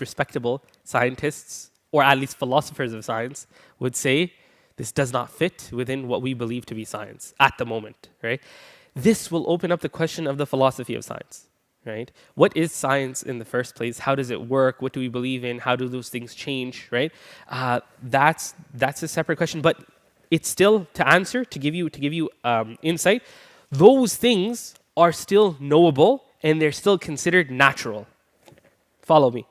respectable scientists, or at least philosophers of science, would say this does not fit within what we believe to be science at the moment, right? This will open up the question of the philosophy of science. right? What is science in the first place? How does it work? What do we believe in? How do those things change, right? That's a separate question, but it's still to answer, to give you insight. Those things are still knowable and they're still considered natural. Follow me.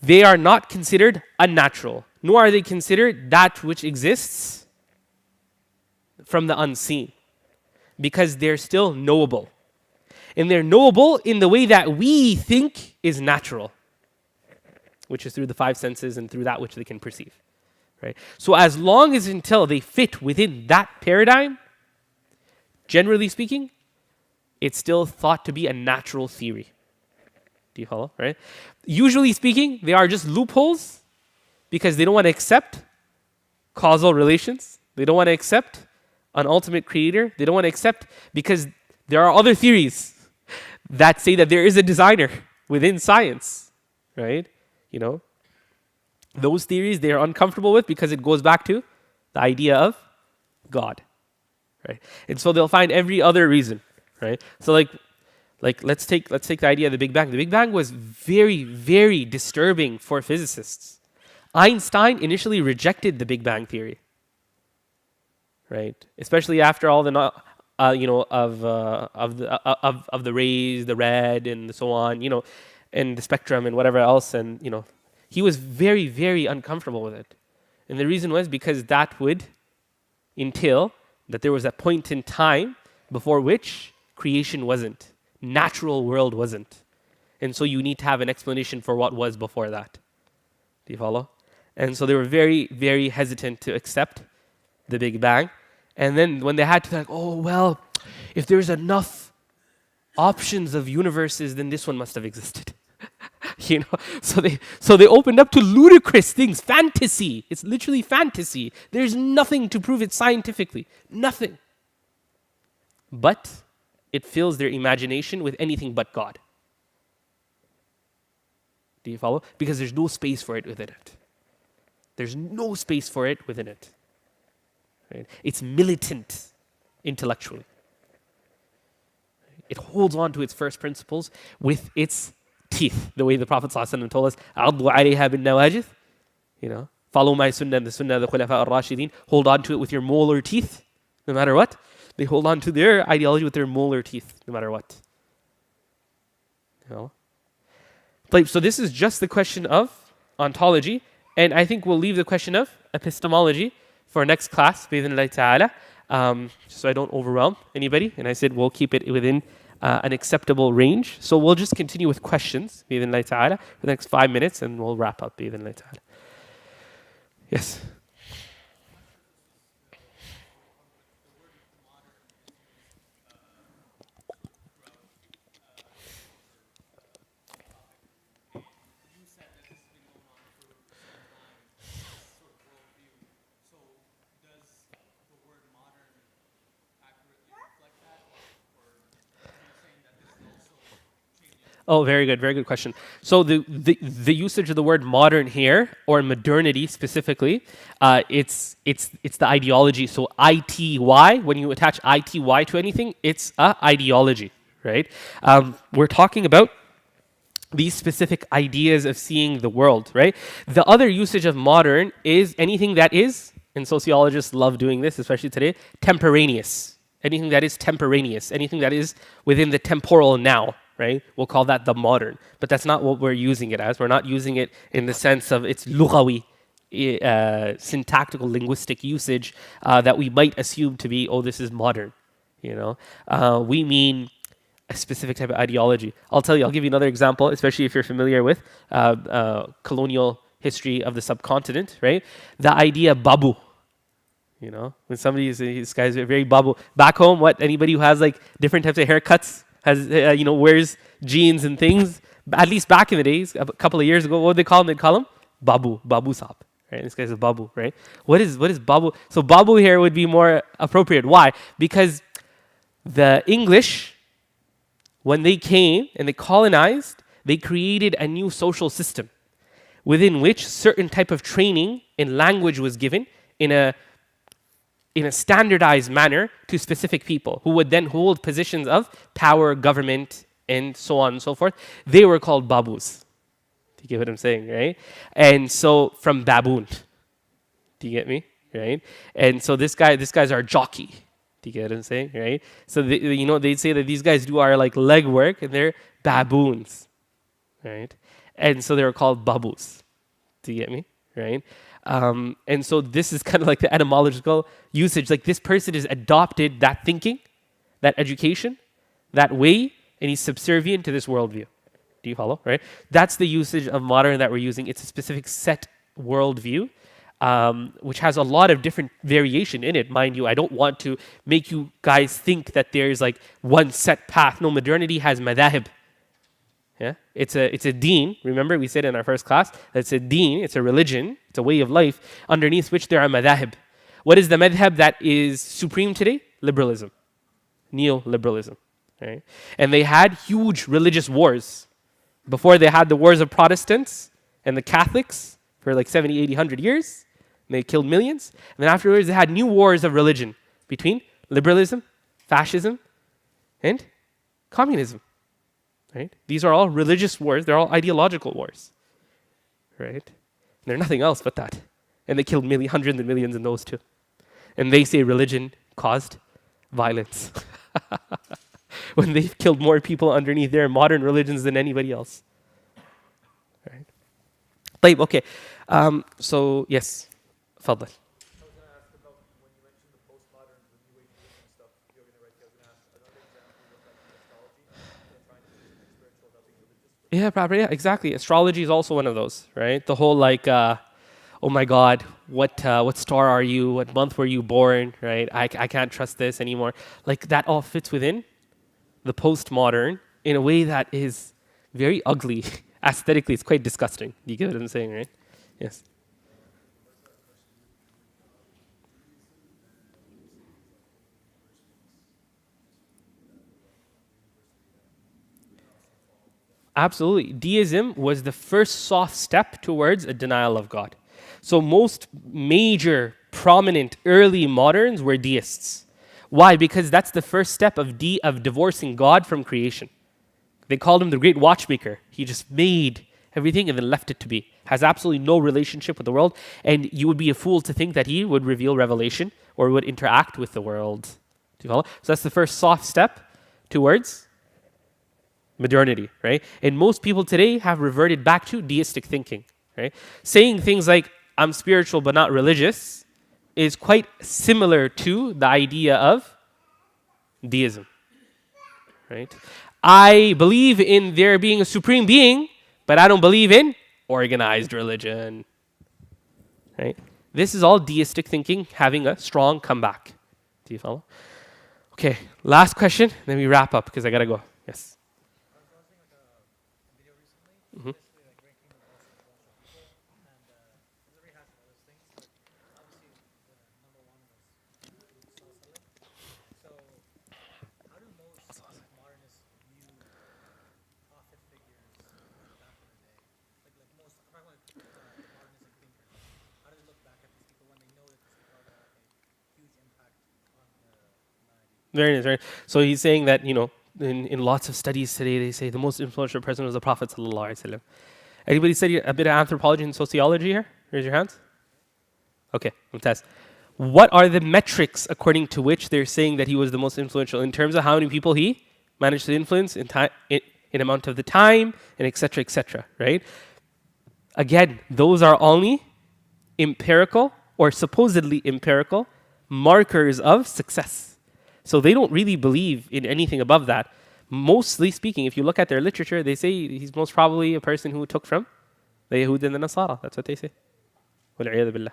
They are not considered unnatural, nor are they considered that which exists from the unseen, because they're still knowable. And they're knowable in the way that we think is natural, which is through the five senses and through that which they can perceive. Right? So as long as until they fit within that paradigm, generally speaking, it's still thought to be a natural theory. Do you follow? Right? Usually speaking, they are just loopholes because they don't want to accept causal relations. They don't want to accept an ultimate creator. They don't want to accept because there are other theories that say that there is a designer within science, right? You know, those theories they are uncomfortable with because it goes back to the idea of God, right? And so they'll find every other reason, right? So like let's take the idea of the Big Bang. The Big Bang was very, very disturbing for physicists. Einstein initially rejected the Big Bang theory, right? Especially after all the of the rays, the red, and so on, and the spectrum and whatever else, and he was very, very uncomfortable with it, and the reason was because that would entail that there was a point in time before which creation wasn't, natural world wasn't, and so you need to have an explanation for what was before that. Do you follow? And so they were very, very hesitant to accept the Big Bang. And then when they had to think, oh, well, if there's enough options of universes, then this one must have existed. So they opened up to ludicrous things, fantasy. It's literally fantasy. There's nothing to prove it scientifically, nothing. But it fills their imagination with anything but God. Do you follow? Because there's no space for it within it. There's no space for it within it. Right? It's militant intellectually. It holds on to its first principles with its teeth, the way the Prophet ﷺ told us, "Addu alayha bin nawajith," follow my sunnah and the sunnah of the Khulafa al-Rashidin. Hold on to it with your molar teeth, no matter what. They hold on to their ideology with their molar teeth, no matter what. So this is just the question of ontology, and I think we'll leave the question of epistemology for next class, bi'idhnillahi ta'ala, so I don't overwhelm anybody. And I said we'll keep it within an acceptable range. So we'll just continue with questions, bi'idhnillahi ta'ala, for the next 5 minutes, and we'll wrap up, bi'idhnillahi ta'ala. Yes? Oh, very good question. So the usage of the word modern here, or modernity specifically, it's the ideology. So ITY, when you attach ITY to anything, it's a ideology, right? We're talking about these specific ideas of seeing the world, right? The other usage of modern is anything that is, and sociologists love doing this, especially today, temporaneous. Anything that is temporaneous, anything that is within the temporal now. Right? We'll call that the modern, but that's not what we're using it as. We're not using it in the sense of its lughawi, syntactical, linguistic usage that we might assume to be, oh, this is modern. We mean a specific type of ideology. I'll give you another example, especially if you're familiar with colonial history of the subcontinent, right? The idea babu. When somebody is, these guys are very babu. Back home, anybody who has like different types of haircuts, wears jeans and things. At least back in the days, a couple of years ago, what would they call him? They'd call him Babu Saab. Right? This guy's a Babu, right? What is Babu? So Babu here would be more appropriate. Why? Because the English, when they came and they colonized, they created a new social system within which certain type of training in language was given in a standardized manner to specific people who would then hold positions of power, government, and so on and so forth, they were called babus. Do you get what I'm saying, right? And so from baboon. Do you get me? Right? And so these guys are jockey. Do you get what I'm saying? Right? So they'd say that these guys do our like leg work and they're baboons. Right? And so they were called babus. Do you get me? Right? And so this is kind of like the etymological usage. Like this person has adopted that thinking, that education, that way, and he's subservient to this worldview. Do you follow? Right? That's the usage of modern that we're using. It's a specific set worldview, which has a lot of different variation in it. Mind you, I don't want to make you guys think that there's like one set path. No, modernity has madahib. Yeah? It's a deen. Remember, we said in our first class, that it's a deen, it's a religion, it's a way of life, underneath which there are madahib. What is the madhab that is supreme today? Liberalism. Neoliberalism. Right? And they had huge religious wars. Before they had the wars of Protestants and the Catholics for like 70, 80, 100 years. And they killed millions. And then afterwards they had new wars of religion between liberalism, fascism, and communism. Right? These are all religious wars. They're all ideological wars. Right? And they're nothing else but that. And they killed hundreds of millions in those too. And they say religion caused violence. When they've killed more people underneath their modern religions than anybody else. Right? طيب, okay. So, yes. تفضل. I was going to ask about when you mentioned the postmodern, the new age religion stuff, you're going to write, I was going to ask another example of that in astrology, trying to do spiritual without being religious. Yeah, probably. Yeah, exactly. Astrology is also one of those, right? The whole like, oh my God, what star are you? What month were you born? Right? I can't trust this anymore. Like that all fits within the postmodern in a way that is very ugly. Aesthetically, it's quite disgusting. You get what I'm saying, right? Yes. Absolutely. Deism was the first soft step towards a denial of God. So most major, prominent, early moderns were deists. Why? Because that's the first step of divorcing God from creation. They called him the great watchmaker. He just made everything and then left it to be. Has absolutely no relationship with the world. And you would be a fool to think that he would reveal revelation or would interact with the world. Do you follow? So that's the first soft step towards modernity, right? And most people today have reverted back to deistic thinking, right? Saying things like, I'm spiritual but not religious is quite similar to the idea of deism, right? I believe in there being a supreme being, but I don't believe in organized religion, right? This is all deistic thinking having a strong comeback. Do you follow? Okay, last question, then we wrap up because I gotta go. Yes. I was watching like a video recently, Mhm. basically like ranking the most influential people, and everybody has all those things, but obviously the number one was so how do most like, modernists view prophet figures back in the day? Like most, I'm talking about modernistic thinkers. How do they look back at these people when they know that these people have a huge impact on humanity? Very nice, right? So he's saying that, in lots of studies today, they say the most influential person was the Prophet sallallahu alaihi wasallam. Anybody study a bit of anthropology and sociology here? Raise your hands. Okay, Mumtaz. What are the metrics according to which they're saying that he was the most influential in terms of how many people he managed to influence in amount of the time and etc., right? Again, those are only empirical or supposedly empirical markers of success. So they don't really believe in anything above that. Mostly speaking, if you look at their literature, they say he's most probably a person who took from the Yahud and the Nasara. That's what they say. وَالْعِيَاذُ بِاللَّهِ.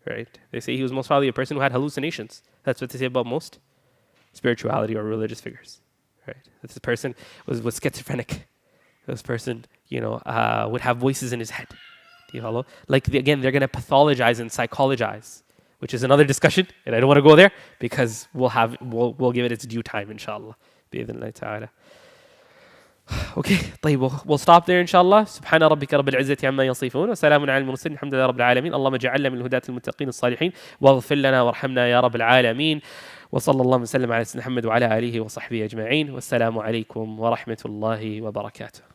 Right? They say he was most probably a person who had hallucinations. That's what they say about most spirituality or religious figures. Right? This person was schizophrenic. This person, would have voices in his head. Do you follow? Again, they're going to pathologize and psychologize, which is another discussion, and I don't want to go there because we'll give it its due time, inshallah. بإذن الله تعالى. Okay, طيب, we'll stop there inshallah. سبحان ربك رب العزة عما يصفون وسلام على المرسلين الحمد لله رب العالمين اللهم اجعلنا من الهداة المتقين الصالحين واغفر لنا وارحمنا يا رب العالمين وصلى الله وسلم على سيدنا محمد وعلى آله وصحبه أجمعين. والسلام عليكم ورحمة الله وبركاته.